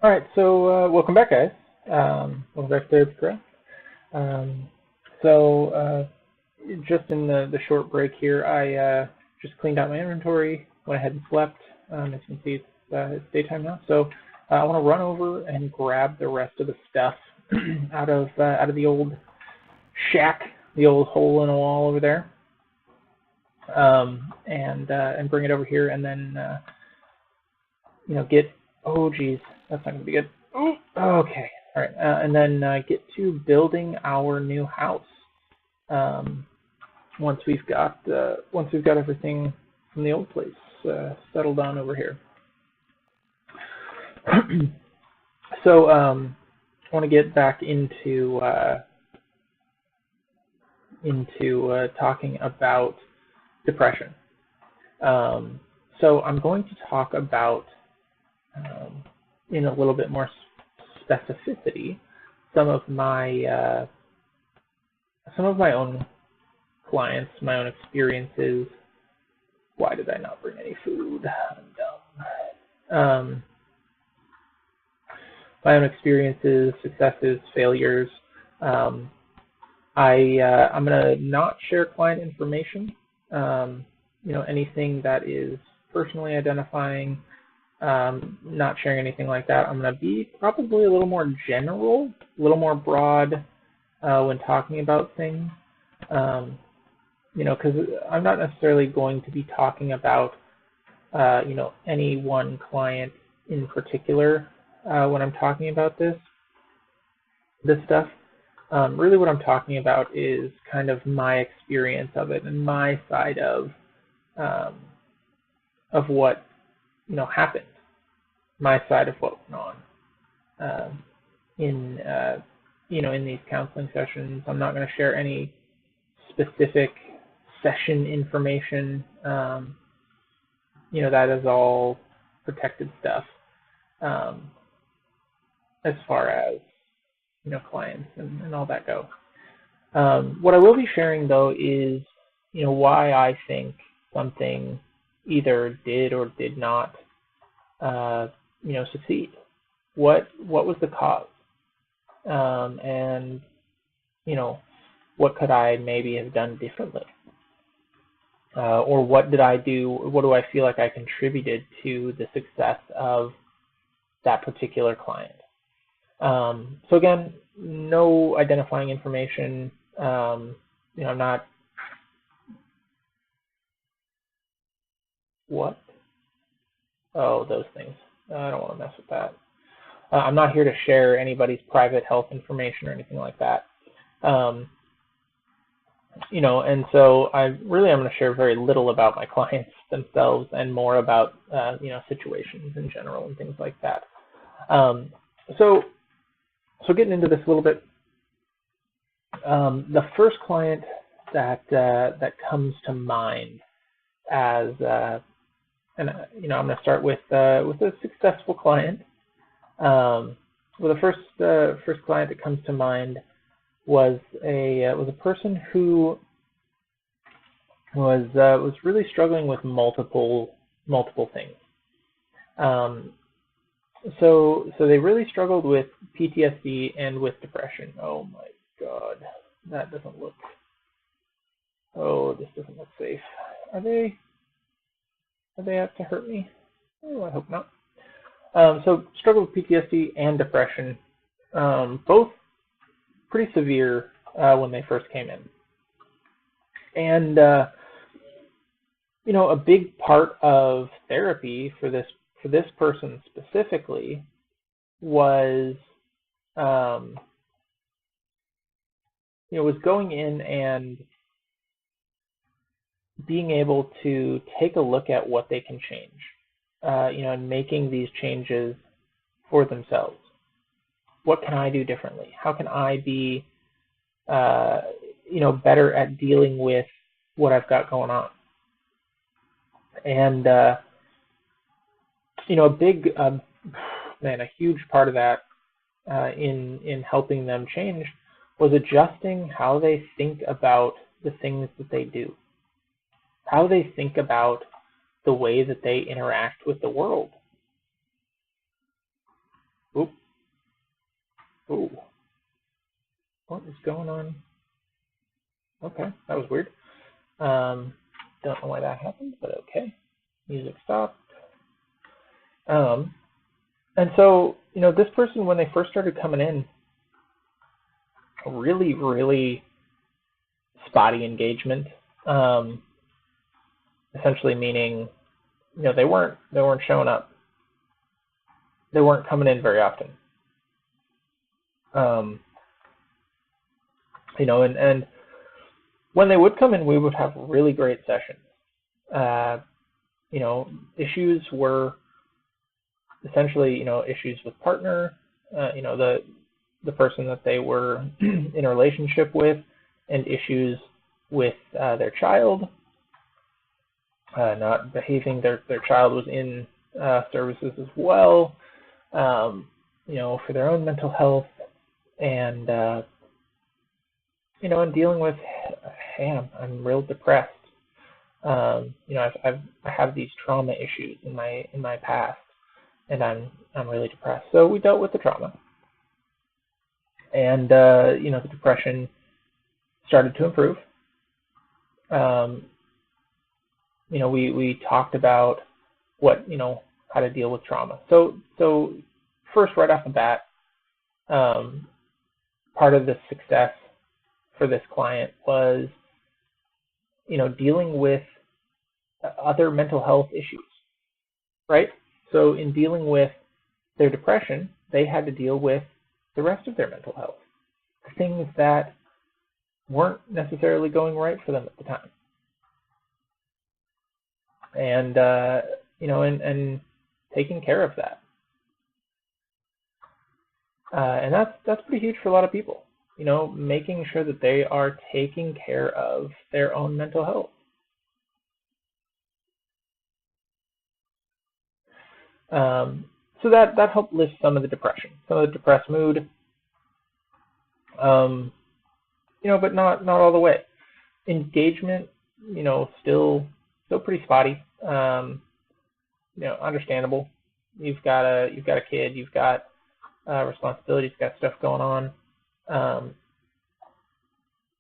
All right, so welcome back, guys. Welcome back to Therapy Correct. Um, so just in the short break here, I just cleaned out my inventory, went ahead and slept. As you can see, it's daytime now, so I want to run over and grab the rest of the stuff out of the old shack, the old hole in the wall over there, and bring it over here, and then get. Oh, geez, that's not gonna be good. Oh, okay. All right, and then get to building our new house. Um, once we've got everything from the old place settled down over here. So I want to get back into talking about depression. So I'm going to talk about in a little bit more specificity some of my own clients, my own experiences. Why did I not bring any food? I'm dumb. My own experiences, successes, failures. I'm going to not share client information. Anything that is personally identifying. Not sharing anything like that. I'm going to be probably a little more general, a little more broad when talking about things. Because I'm not necessarily going to be talking about, any one client in particular when I'm talking about this stuff. Really what I'm talking about is kind of my experience of it and my side of what, happened, my side of what went on in these counseling sessions. I'm not going to share any specific session information. That is all protected stuff as far as clients and all that go. What I will be sharing though is why I think something either did or did not succeed. What was the cause? And what could I maybe have done differently? Or what did I do? What do I feel like I contributed to the success of that particular client? So again, no identifying information. I'm not. What? Oh, those things. I don't want to mess with that. I'm not here to share anybody's private health information or anything like that. And so I'm going to share very little about my clients themselves and more about, situations in general and things like that. So getting into this a little bit, the first client that comes to mind as, and I'm going to start with a successful client. Well, the first client that comes to mind was a person who was really struggling with multiple things. So they really struggled with PTSD and with depression. Oh my God, that doesn't look. Oh, this doesn't look safe. Are they out to hurt me? Oh, I hope not. So struggled with PTSD and depression, both pretty severe when they first came in. And a big part of therapy for this person specifically was was going in and being able to take a look at what they can change, and making these changes for themselves. What can I do differently? How can I be, better at dealing with what I've got going on? And, a huge part of that in helping them change was adjusting how they think about the things that they do, how they think about the way that they interact with the world. Oop. Oh. What is going on? Okay, that was weird. Don't know why that happened, but okay. Music stopped. And so, this person, when they first started coming in, really, really spotty engagement. Essentially meaning, they weren't showing up. They weren't coming in very often. And when they would come in, we would have really great sessions. Issues were essentially, issues with partner, the person that they were in a relationship with, and issues with their child, not behaving. Their child was in services as well, for their own mental health, and and dealing with, hey, I'm real depressed. I have these trauma issues in my past, and I'm really depressed. So we dealt with the trauma, and the depression started to improve. We talked about how to deal with trauma. So first, right off the bat, part of the success for this client was dealing with other mental health issues, right? So in dealing with their depression, they had to deal with the rest of their mental health, things that weren't necessarily going right for them at the time. And and taking care of that. And that's pretty huge for a lot of people. Making sure that they are taking care of their own mental health. So that helped lift some of the depression, some of the depressed mood. But not all the way. Engagement, still pretty spotty. Understandable. You've got a kid, you've got responsibilities, you've got stuff going on.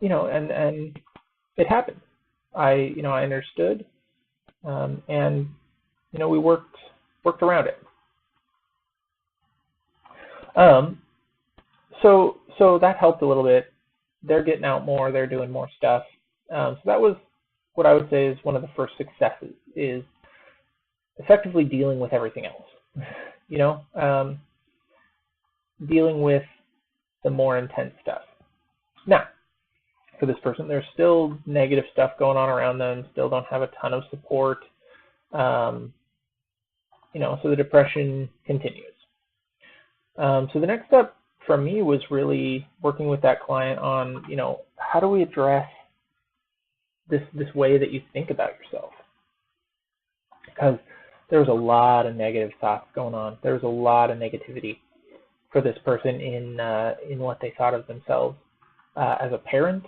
And it happened. I understood, and we worked around it. So that helped a little bit. They're getting out more. They're doing more stuff. So that was what I would say is one of the first successes, is effectively dealing with everything else. Dealing with the more intense stuff. Now, for this person, there's still negative stuff going on around them. Still don't have a ton of support. So the depression continues. So the next step for me was really working with that client on, how do we address this way that you think about yourself? Because there was a lot of negative thoughts going on. There was a lot of negativity for this person in what they thought of themselves as a parent,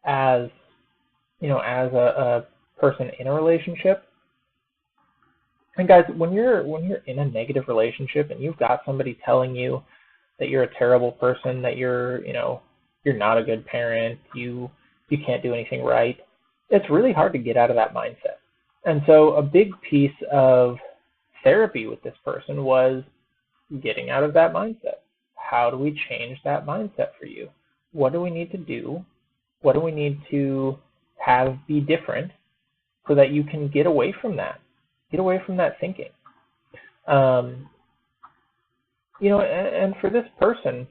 as as a person in a relationship. And guys, when you're in a negative relationship and you've got somebody telling you that you're a terrible person, that you're not a good parent, you can't do anything right, it's really hard to get out of that mindset. And so a big piece of therapy with this person was getting out of that mindset. How do we change that mindset for you? What do we need to do? What do we need to have be different so that you can get away from that? Get away from that thinking. And for this person,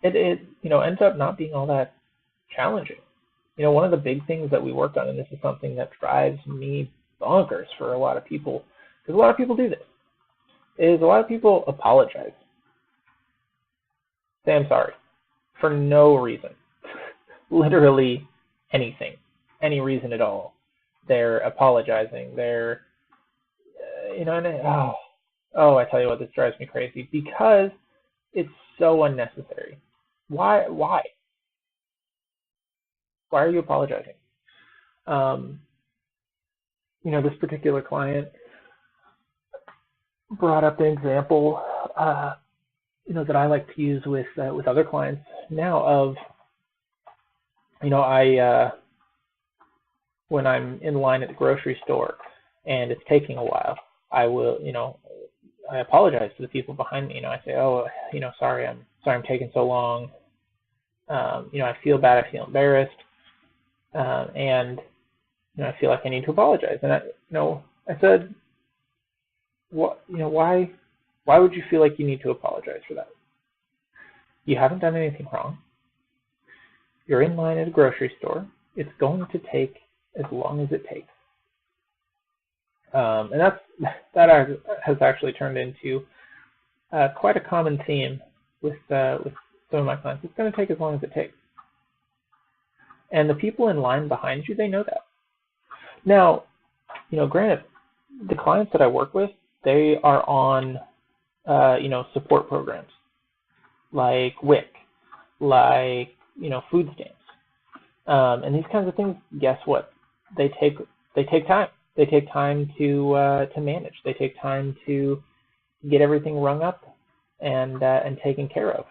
it ends up not being all that challenging. One of the big things that we work on, and this is something that drives me bonkers for a lot of people, because a lot of people do this, is a lot of people apologize. Say I'm sorry for no reason. Literally anything, any reason at all. They're apologizing. They're, and I tell you what, this drives me crazy because it's so unnecessary. Why? Why are you apologizing? This particular client brought up an example that I like to use with other clients now of, I when I'm in line at the grocery store and it's taking a while, I will, I apologize to the people behind me. I say, oh, sorry, I'm taking so long. I feel bad, I feel embarrassed, and I feel like I need to apologize. And I said, why would you feel like you need to apologize for that? You haven't done anything wrong. You're in line at a grocery store. It's going to take as long as it takes. And that has actually turned into quite a common theme with some of my clients. It's going to take as long as it takes. And the people in line behind you, they know that. Now, granted, the clients that I work with, they are on, support programs like WIC, like, food stamps. And these kinds of things, guess what? They take time. They take time to manage. They take time to get everything rung up and taken care of.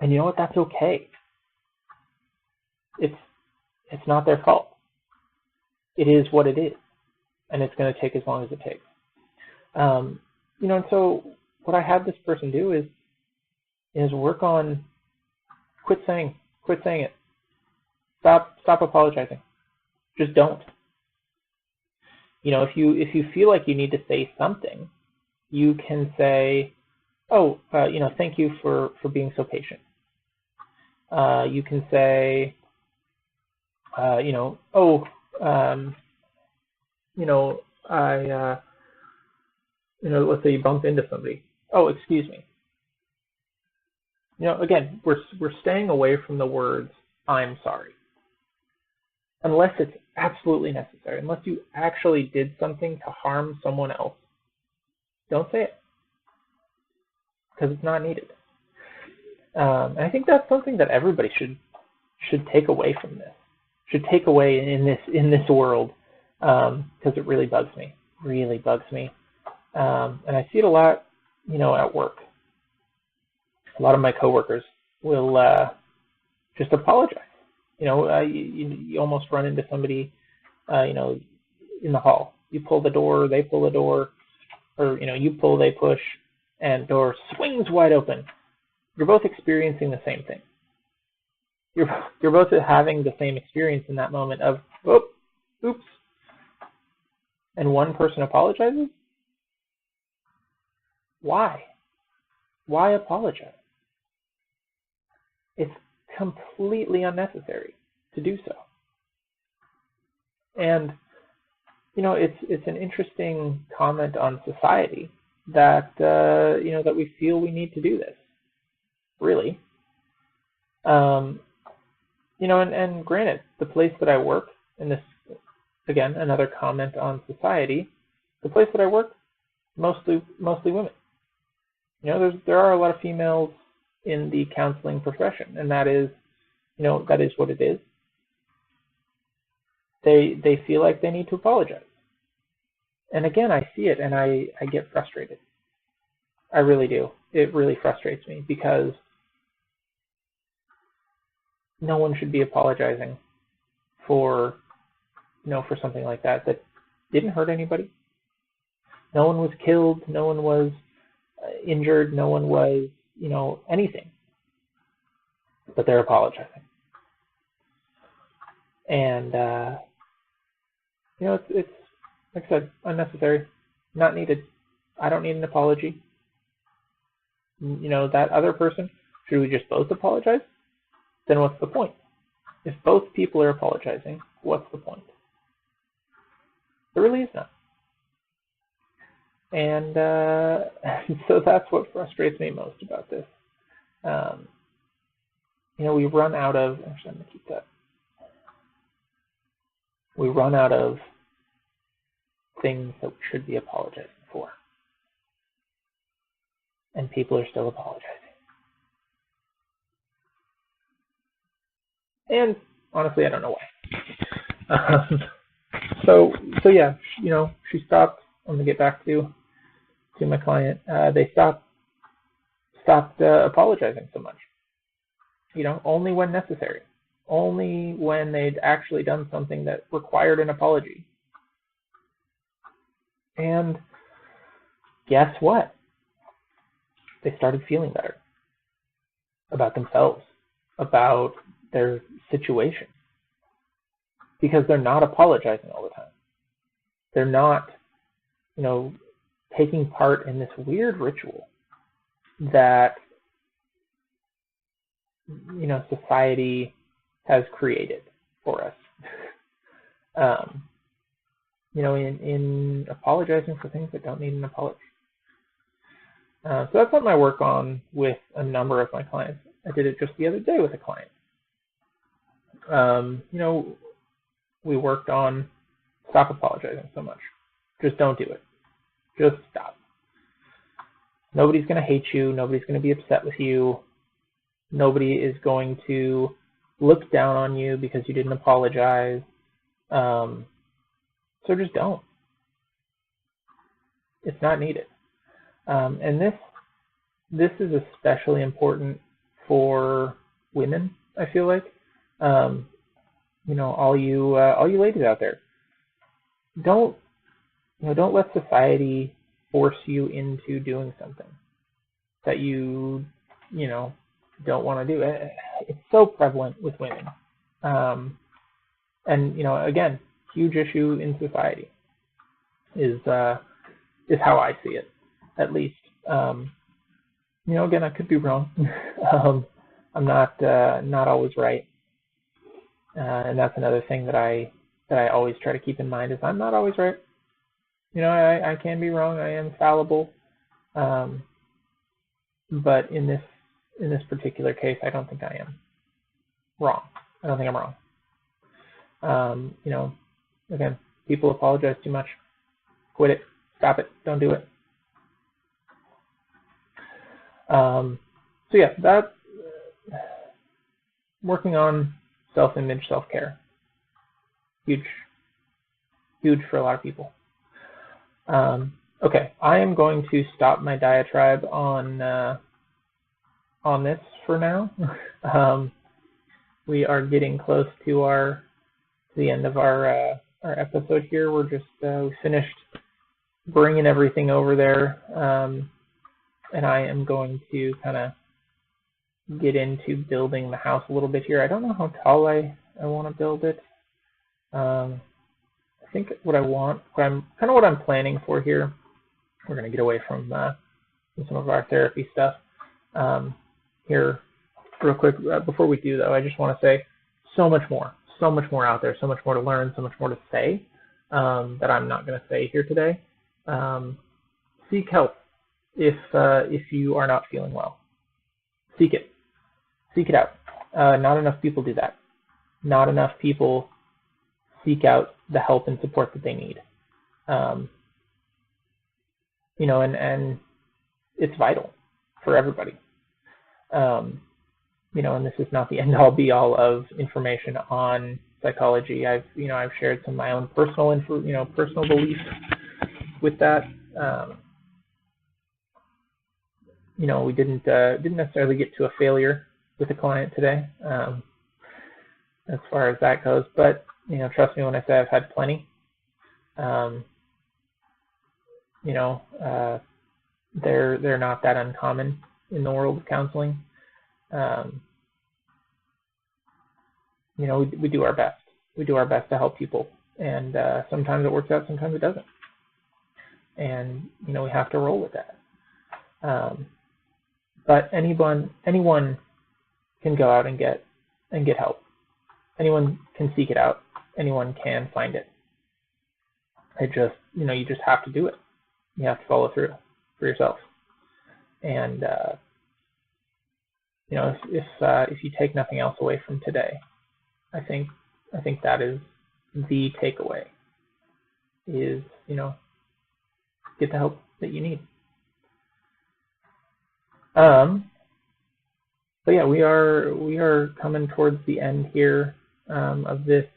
And you know what? That's okay. It's not their fault. It is what it is, and it's going to take as long as it takes. And so what I had this person do is work on quit saying it. Stop apologizing. Just don't. If you feel like you need to say something, you can say, oh, thank you for being so patient. You can say, let's say you bump into somebody. Oh, excuse me. Again, we're staying away from the words, I'm sorry. Unless it's absolutely necessary, unless you actually did something to harm someone else, don't say it, because it's not needed. And I think that's something that everybody should take away from this, should take away in this world, because it really bugs me, and I see it a lot, at work. A lot of my coworkers will just apologize. You almost run into somebody, in the hall. You pull the door, they pull the door, or, you pull, they push, and door swings wide open. You're both experiencing the same thing. You're both having the same experience in that moment of, oh, oops. And one person apologizes? Why? Why apologize? It's completely unnecessary to do so. And it's an interesting comment on society that that we feel we need to do this. Really. And granted, the place that I work, and this again another comment on society, the place that I work, mostly women. There are a lot of females in the counseling profession, and that is what it is. They feel like they need to apologize. And again, I see it and I get frustrated. I really do. It really frustrates me because no one should be apologizing for something like that didn't hurt anybody. No one was killed, no one was injured, no one was, anything. But they're apologizing. And it's like I said, unnecessary, not needed. I don't need an apology. That other person, should we just both apologize? Then what's the point? If both people are apologizing, what's the point? There really is none. And so that's what frustrates me most about this. We run out of, actually I'm going to keep that. We run out of things that we should be apologizing for. And people are still apologizing. And honestly, I don't know why. So yeah, she stopped. I'm going to get back to to my client, they stopped apologizing so much. Only when necessary, only when they'd actually done something that required an apology. And guess what? They started feeling better about themselves, about their situation, because they're not apologizing all the time. They're not, taking part in this weird ritual that, society has created for us. In apologizing for things that don't need an apology. So that's something I work on with a number of my clients. I did it just the other day with a client. We worked on stop apologizing so much. Just don't do it. Just stop. Nobody's going to hate you. Nobody's going to be upset with you. Nobody is going to look down on you because you didn't apologize. So just don't. It's not needed. And this is especially important for women, I feel like. All you ladies out there, don't let society force you into doing something that you don't want to do. It's so prevalent with women. And again, huge issue in society is how I see it, at least. Again, I could be wrong. I'm not always right, and that's another thing that I always try to keep in mind is I'm not always right. I can be wrong. I am fallible, but in this particular case, I don't think I am wrong. I don't think I'm wrong. Again, people apologize too much. Quit it. Stop it. Don't do it. So yeah, that working on self-image, self-care, huge for a lot of people. Okay, I am going to stop my diatribe on this for now. We are getting close to the end of our episode here. We're just we finished bringing everything over there, and I am going to kind of get into building the house a little bit here. I don't know how tall I want to build it. I think what I'm planning for here, we're going to get away from some of our therapy stuff here real quick. Before we do, though, I just want to say so much more out there, so much more to learn, so much more to say that I'm not going to say here today. Seek help if you are not feeling well. Seek it out. Not enough people do that. Not enough people seek out the help and support that they need. And it's vital for everybody. And this is not the end-all be-all of information on psychology. I've shared some of my own personal beliefs with that. We didn't necessarily get to a failure with a client today, as far as that goes. But trust me when I say I've had plenty. They're not that uncommon in the world of counseling. We do our best. We do our best to help people, and sometimes it works out, sometimes it doesn't. And we have to roll with that. But anyone can go out and get help. Anyone can seek it out. Anyone can find it. You just have to do it. You have to follow through for yourself. And if you take nothing else away from today, I think that is the takeaway. Is get the help that you need. But yeah, we are coming towards the end here of this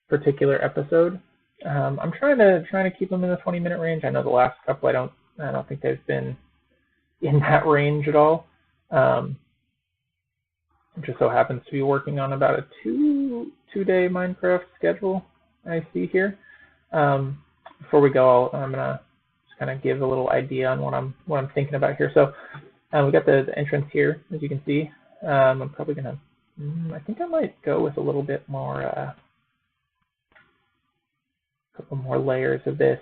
particular episode. I'm trying to keep them in the 20-minute range. I know the last couple I don't I don't think they've been in that range at all. Just so happens to be working on about a two-day Minecraft schedule I see here. Before we go, I'm gonna just kind of give a little idea on what I'm thinking about here. So we got the entrance here, as you can see. I'm probably gonna, I think I might go with a little bit more, a couple more layers of this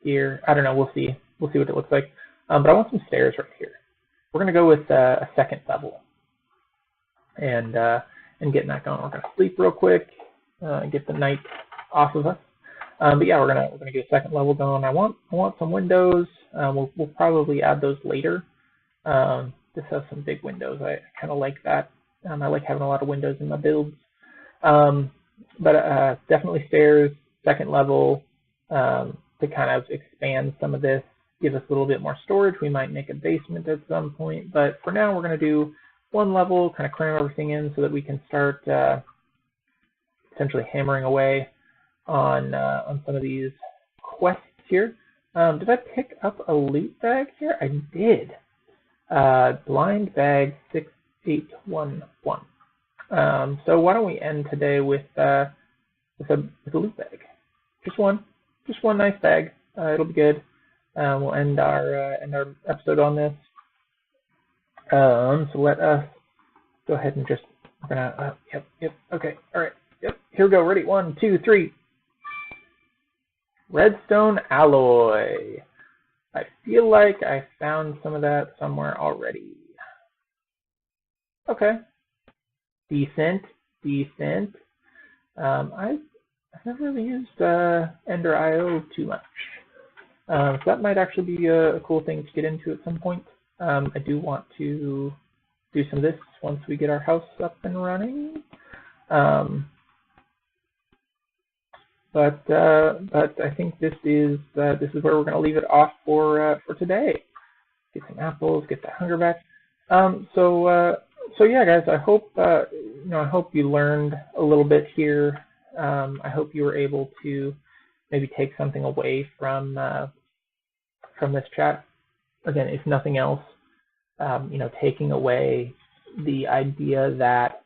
here. I don't know. We'll see. We'll see what it looks like. But I want some stairs right here. We're gonna go with a second level, and getting that going. We're gonna sleep real quick, get the night off of us. But yeah, we're gonna get a second level going. I want some windows. We'll probably add those later. This has some big windows. I kind of like that. I like having a lot of windows in my builds. But definitely stairs, second level, to kind of expand some of this, give us a little bit more storage. We might make a basement at some point, but for now we're going to do one level, kind of cram everything in so that we can start potentially hammering away on some of these quests here. Did I pick up a loot bag here? I did. Blind bag 6811. So why don't we end today with a loot bag? Just one nice bag. It'll be good. We'll end our episode on this. So let us go ahead and just, we're gonna, yep, okay, all right, yep, here we go, ready, 1, 2, 3. Redstone alloy. I feel like I found some of that somewhere already. Okay, decent. I've never really used Ender IO too much. So that might actually be a cool thing to get into at some point. I do want to do some of this once we get our house up and running. But I think this is where we're going to leave it off for today. Get some apples, get that hunger back. So yeah, guys, I hope I hope you learned a little bit here. I hope you were able to maybe take something away from this chat. Again, if nothing else, taking away the idea that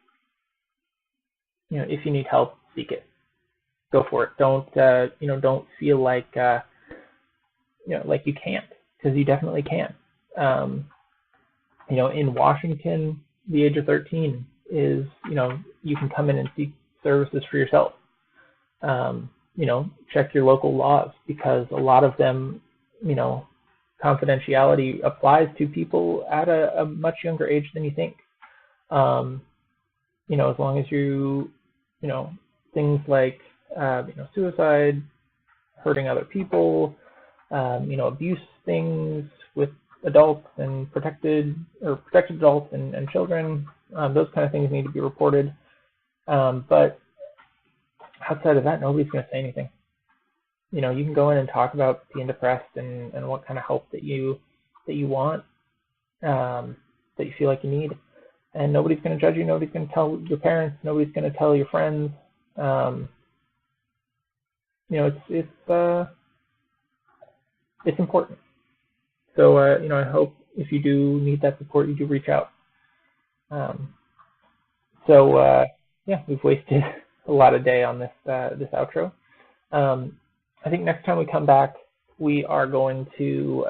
if you need help, seek it. Go for it. Don't feel like like you can't, because you definitely can. In Washington, the age of 13 is you can come in and seek services for yourself. Check your local laws, because a lot of them, confidentiality applies to people at a much younger age than you think. As long as you, things like suicide, hurting other people, abuse things with adults and protected adults and children, those kind of things need to be reported. But outside of that, nobody's going to say anything. You can go in and talk about being depressed and what kind of help that you want, that you feel like you need, and nobody's going to judge you. Nobody's going to tell your parents. Nobody's going to tell your friends. It's important. So I hope if you do need that support, you do reach out. Yeah, we've wasted a lot of day on this outro. I think next time we come back, we are going to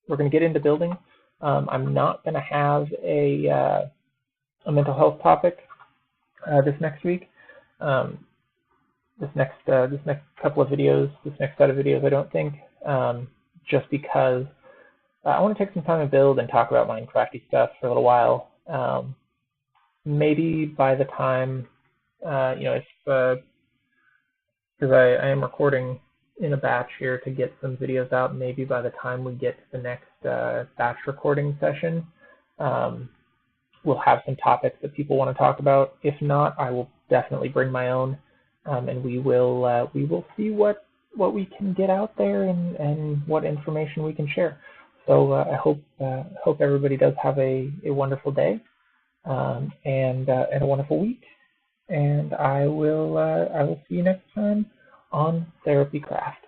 get into building. I'm not going to have a mental health topic this next week. This next couple of videos, this next set of videos, I don't think, just because I want to take some time to build and talk about Minecrafty stuff for a little while. Maybe by the time, because I am recording in a batch here to get some videos out, maybe by the time we get to the next batch recording session, we'll have some topics that people want to talk about. If not, I will definitely bring my own, and we will see what we can get out there and what information we can share. So I hope everybody does have a wonderful day and a wonderful week. And I will see you next time on Therapy Craft.